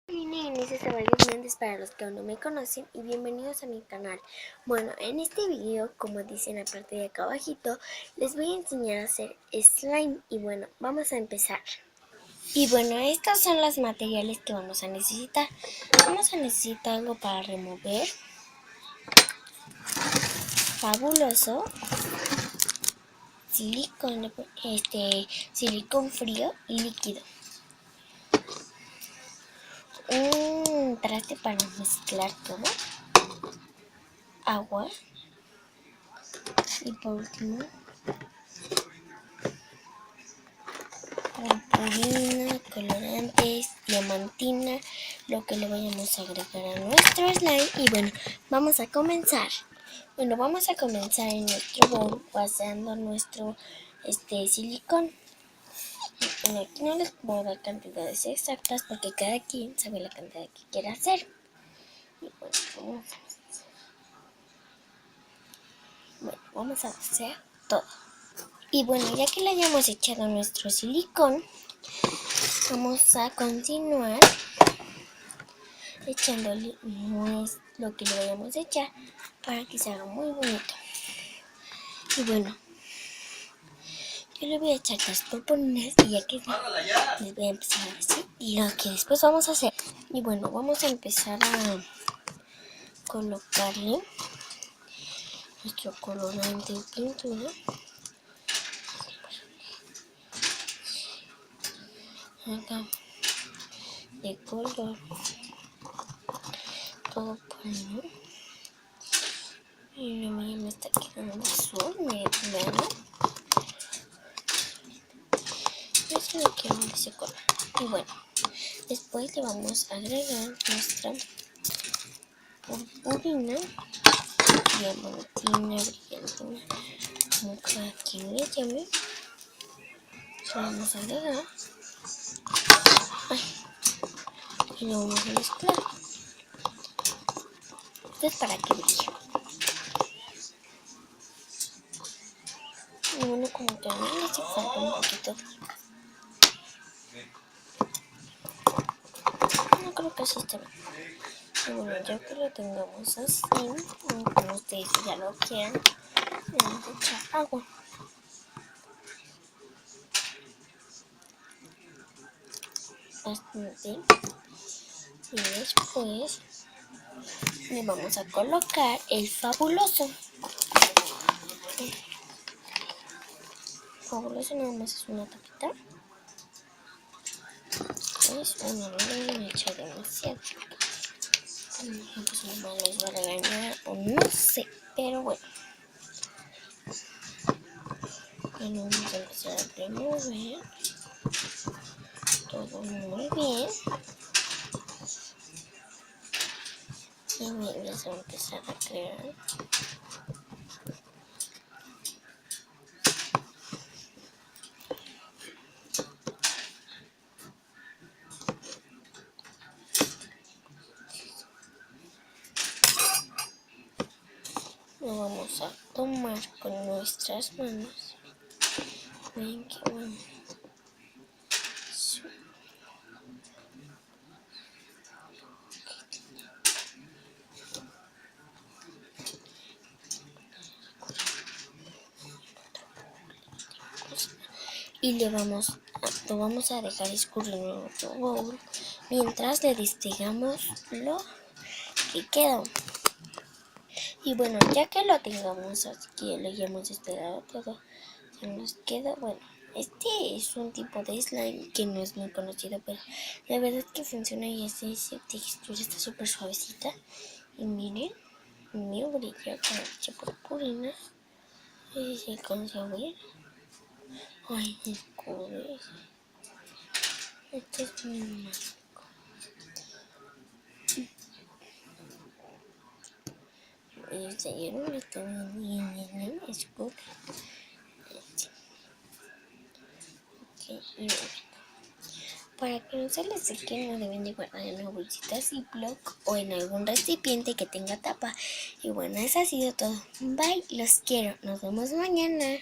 Mi nombre es Isabel Hernández para los que aún no me conocen y bienvenidos a mi canal. Bueno, en este video, como dice en la parte de acá abajito, les voy a enseñar a hacer slime y bueno, vamos a empezar. Y bueno, estos son los materiales que vamos a necesitar. Vamos a necesitar algo para remover, fabuloso, silicón frío y líquido. Un traste para mezclar todo, agua y por último purpurina, colorantes, diamantina, lo que le vayamos a agregar a nuestro slime. Y bueno, vamos a comenzar. Bueno, vamos a comenzar en nuestro bowl vaciando nuestro silicón. Bueno, aquí no les puedo dar cantidades exactas porque cada quien sabe la cantidad que quiere hacer. Y vamos a hacer todo. Y bueno, ya que le hayamos echado nuestro silicón, vamos a continuar echándole lo que le vayamos a echar para que se haga muy bonito. Y bueno, yo le voy a echar las purpurinas y ya que les voy a empezar a decir lo que después vamos a hacer. Y bueno, vamos a empezar a colocarle nuestro colorante de pintura. Acá de color todo por ahí. Y la mía me está quedando azul, miren, eso lo quiero de ese color. Y bueno, después le vamos a agregar nuestra purpurina, diamantina, brillantina, como cada quien le llame. Se lo vamos a agregar. Y lo vamos a mezclar. Esto es para que brille. Y bueno, como que a mí me hace falta un poquito. No creo que así esté bien. Y bueno, ya que lo tengamos así, como ustedes ya lo quieran, le vamos a echar agua. Bastante. Y después le vamos a colocar el fabuloso. Fabuloso nada más es una tapita. Es una, no le voy a echar demasiado. Pues mamá los va a regañar o no sé, pero bueno. Bueno, vamos a empezar a remover todo muy bien. Y vamos a empezar a crear. Lo vamos a tomar con nuestras manos. Ven que bueno. Y lo vamos a dejar escurrir en otro bowl mientras le despegamos lo que quedó. Y bueno, ya que lo tengamos aquí, lo hayamos despegado todo, se nos queda, bueno, este es un tipo de slime que no es muy conocido, pero la verdad es que funciona y esa textura está súper suavecita. Y miren, mi brillo con mucha purpurina. Y se alcanza a ver. Ay, descubre. Este es muy mágico. Y el señor está bien, escupe. Ok, y bueno. Para que no se les seque, no deben de guardar en una bolsita Ziploc o en algún recipiente que tenga tapa. Y bueno, eso ha sido todo. Bye, los quiero. Nos vemos mañana.